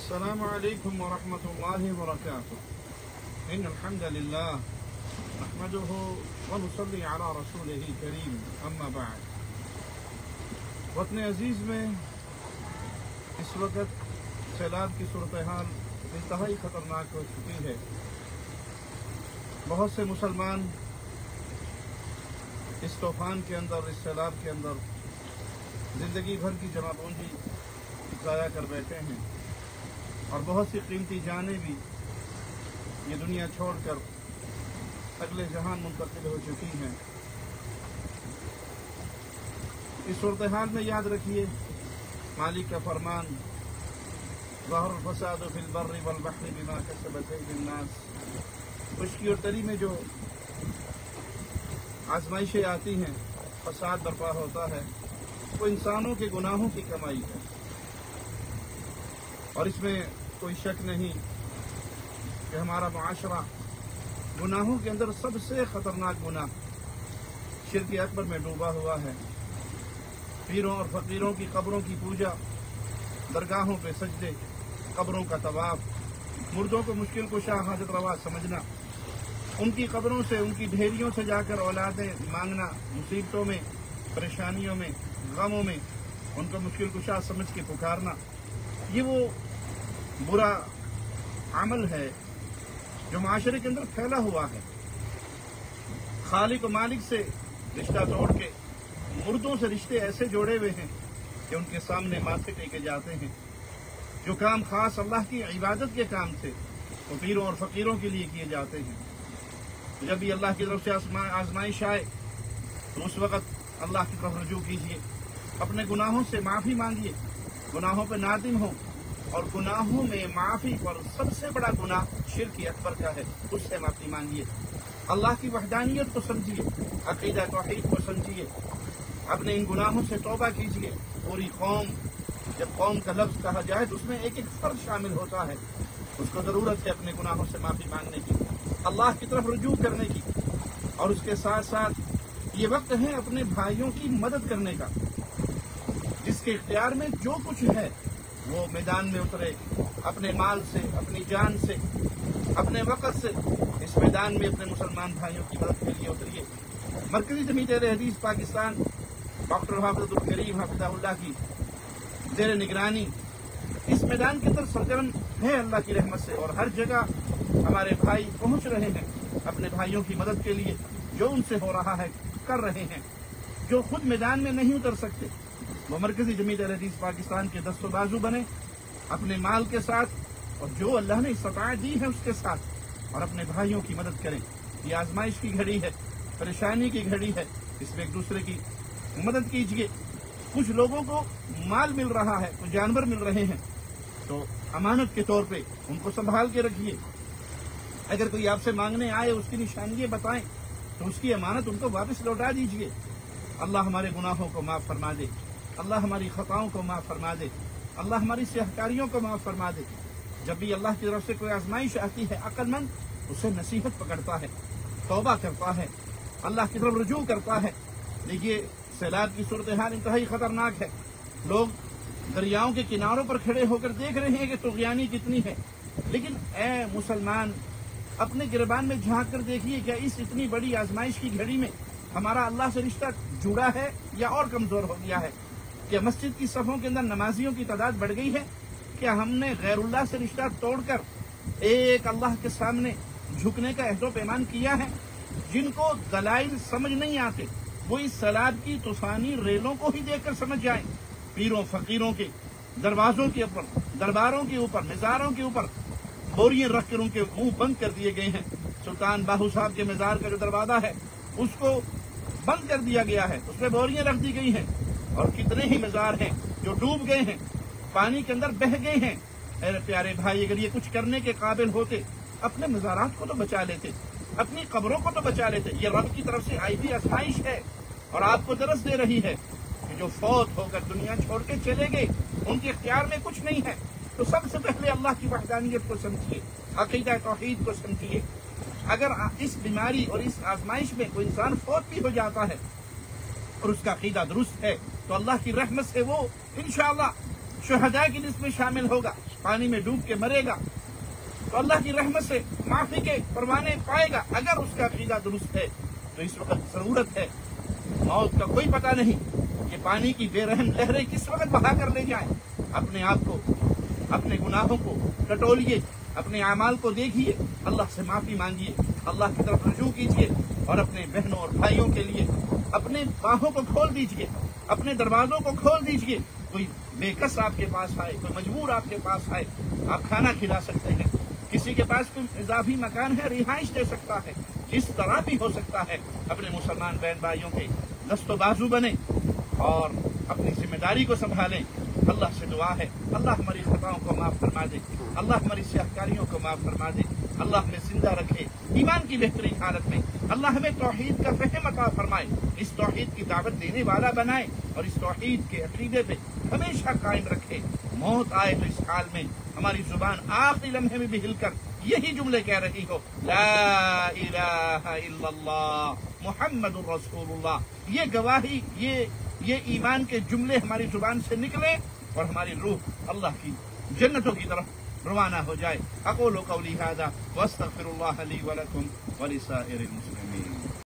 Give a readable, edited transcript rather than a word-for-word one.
السلام علیکم ورحمۃ اللہ وبرکاتہ ان الحمد للہ نحمده ونصلی علی رسولہ الکریم اما بعد۔ وطن عزیز میں اس وقت سیلاب کی صورتحال انتہائی خطرناک ہو چکی ہے۔ بہت سے مسلمان اس طوفان کے اندر، اس سیلاب کے اندر زندگی بھر کی جمع پونجی ضائع کر بیٹھے ہیں، اور بہت سی قیمتی جانیں بھی یہ دنیا چھوڑ کر اگلے جہان منتقل ہو چکی ہیں۔ اس صورتحال میں یاد رکھیے مالک کا فرمان، ظہر الفساد فی البر والبحر بما کسبت ایدی الناس۔ خشکی اور تری میں جو آزمائشیں آتی ہیں، فساد برپا ہوتا ہے، وہ انسانوں کے گناہوں کی کمائی ہے، اور اس میں کوئی شک نہیں کہ ہمارا معاشرہ گناہوں کے اندر سب سے خطرناک گناہ شرک اکبر میں ڈوبا ہوا ہے۔ پیروں اور فقیروں کی قبروں کی پوجا، درگاہوں پہ سجدے، قبروں کا طواف، مردوں کو مشکل کشا حاجت روا سمجھنا، ان کی قبروں سے، ان کی ڈھیریوں سے جا کر اولادیں مانگنا، مصیبتوں میں، پریشانیوں میں، غموں میں ان کو مشکل کشا سمجھ کے پکارنا، یہ وہ برا عمل ہے جو معاشرے کے اندر پھیلا ہوا ہے۔ خالق و مالک سے رشتہ توڑ کے مردوں سے رشتے ایسے جوڑے ہوئے ہیں کہ ان کے سامنے ماتھے ٹیکے جاتے ہیں۔ جو کام خاص اللہ کی عبادت کے کام تھے وہ پیروں اور فقیروں کے لیے کیے جاتے ہیں۔ جب بھی اللہ کی طرف سے آزمائش آئے تو اس وقت اللہ کی طرف رجوع کیجیے، اپنے گناہوں سے معافی مانگیے، گناہوں پہ نادم ہو، اور گناہوں میں معافی پر سب سے بڑا گناہ شرک اکبر کا ہے، اس سے معافی مانگیے۔ اللہ کی وحدانیت کو سمجھیے، عقیدہ توحید کو سمجھیے، اپنے ان گناہوں سے توبہ کیجیے۔ پوری قوم، جب قوم کا لفظ کہا جائے تو اس میں ایک ایک فرد شامل ہوتا ہے، اس کو ضرورت ہے اپنے گناہوں سے معافی مانگنے کی، اللہ کی طرف رجوع کرنے کی، اور اس کے ساتھ ساتھ یہ وقت ہے اپنے بھائیوں کی مدد کرنے کا۔ جس کے اختیار میں جو کچھ ہے وہ میدان میں اترے، اپنے مال سے، اپنی جان سے، اپنے وقت سے اس میدان میں اپنے مسلمان بھائیوں کی مدد کے لیے اتریے۔ مرکزی جمعیت اہل حدیث پاکستان ڈاکٹر حافظ الکریم حفظہ اللہ کی زیر نگرانی اس میدان کے اندر سرگرم ہے اللہ کی رحمت سے، اور ہر جگہ ہمارے بھائی پہنچ رہے ہیں اپنے بھائیوں کی مدد کے لیے، جو ان سے ہو رہا ہے کر رہے ہیں۔ جو خود میدان میں نہیں اتر سکتے وہ مرکزی جمعیت اہل حدیث پاکستان کے دست و بازو بنے، اپنے مال کے ساتھ اور جو اللہ نے استطاعت دی ہے اس کے ساتھ، اور اپنے بھائیوں کی مدد کریں۔ یہ آزمائش کی گھڑی ہے، پریشانی کی گھڑی ہے، اس میں ایک دوسرے کی مدد کیجیے۔ کچھ لوگوں کو مال مل رہا ہے، کچھ جانور مل رہے ہیں، تو امانت کے طور پہ ان کو سنبھال کے رکھیے۔ اگر کوئی آپ سے مانگنے آئے اس کی نشانیاں بتائیں تو اس کی امانت ان کو واپس لوٹا دیجیے۔ اللہ ہمارے گناہوں کو معاف فرما دے، اللہ ہماری خطاؤں کو معاف فرما دے، اللہ ہماری سیاہکاریوں کو معاف فرما دے۔ جب بھی اللہ کی طرف سے کوئی آزمائش آتی ہے، عقل مند اسے نصیحت پکڑتا ہے، توبہ کرتا ہے، اللہ کی طرف رجوع کرتا ہے۔ دیکھیے سیلاب کی صورتحال انتہائی خطرناک ہے۔ لوگ دریاؤں کے کناروں پر کھڑے ہو کر دیکھ رہے ہیں کہ طغیانی کتنی ہے، لیکن اے مسلمان اپنے گریبان میں جھانک کر دیکھیے، کیا اس اتنی بڑی آزمائش کی گھڑی میں ہمارا اللہ سے رشتہ جڑا ہے یا اور کمزور ہو گیا ہے؟ کیا مسجد کی صفوں کے اندر نمازیوں کی تعداد بڑھ گئی ہے؟ کیا ہم نے غیر اللہ سے رشتہ توڑ کر ایک اللہ کے سامنے جھکنے کا عہد و پیمان کیا ہے؟ جن کو دلائل سمجھ نہیں آتے وہ اس سیلاب کی طوفانی ریلوں کو ہی دیکھ کر سمجھ جائیں۔ پیروں فقیروں کے دروازوں کے اوپر، درباروں کے اوپر، مزاروں کے اوپر بوریاں رکھ کر ان کے منہ بند کر دیے گئے ہیں۔ سلطان باہو صاحب کے مزار کا جو دروازہ ہے اس کو بند کر دیا گیا ہے، اس میں بوریاں رکھ دی گئی ہیں، اور کتنے ہی مزار ہیں جو ڈوب گئے ہیں، پانی کے اندر بہہ گئے ہیں۔ میرے پیارے بھائی، اگر یہ کچھ کرنے کے قابل ہوتے اپنے مزارات کو تو بچا لیتے، اپنی قبروں کو تو بچا لیتے۔ یہ رب کی طرف سے آئی ہوئی آزمائش ہے، اور آپ کو درس دے رہی ہے کہ جو فوت ہو کر دنیا چھوڑ کے چلے گئے ان کے اختیار میں کچھ نہیں ہے۔ تو سب سے پہلے اللہ کی وحدانیت کو سمجھیے، عقیدہ توحید کو سمجھیے۔ اگر اس بیماری اور اس آزمائش میں کوئی انسان فوت بھی ہو جاتا ہے اور اس کا عقیدہ درست ہے تو اللہ کی رحمت سے وہ انشاءاللہ شہداء کی لسٹ میں شامل ہوگا۔ پانی میں ڈوب کے مرے گا تو اللہ کی رحمت سے معافی کے پروانے پائے گا. اگر اس کا عقیدہ درست ہے تو اس وقت ضرورت ہے. موت کا کوئی پتہ نہیں کہ پانی کی بے رحم لہریں کس وقت بہا کر لے جائیں. اپنے آپ کو، اپنے گناہوں کو ٹٹولیے، اپنے اعمال کو دیکھیے، اللہ سے معافی مانگیے، اللہ کی طرف رجوع کیجیے اور اپنے بہنوں اور بھائیوں کے لیے اپنے باہوں کو کھول دیجیے، اپنے دروازوں کو کھول دیجیے. کوئی بے کس آپ کے پاس آئے، کوئی مجبور آپ کے پاس آئے، آپ کھانا کھلا سکتے ہیں. کسی کے پاس کوئی اضافی مکان ہے، رہائش دے سکتا ہے. جس طرح بھی ہو سکتا ہے اپنے مسلمان بہن بھائیوں کے دست و بازو بنے اور اپنی ذمہ داری کو سنبھالیں. اللہ سے دعا ہے اللہ ہماری خطاؤں کو معاف فرما دے، اللہ ہماری سیاہکاریوں کو معاف فرما دے، اللہ ہمیں زندہ رکھے ایمان کی بہترین حالت میں. اللہ ہمیں توحید کا فہم عطا فرمائے، اس توحید کی دعوت دینے والا بنائے اور اس توحید کے عقیدے پہ ہمیشہ قائم رکھے. موت آئے تو اس حال میں ہماری زبان آخری لمحے میں بھی ہل کر یہی جملے کہہ رہی ہو، لا الہ الا اللہ محمد الرسول اللہ. یہ گواہی، یہ ایمان کے جملے ہماری زبان سے نکلے اور ہماری روح اللہ کی جنتوں کی طرف روانہ ہو جائے. اقول قولی ھذا واستغفر اللہ لی ولکم ولسائر المسلمین.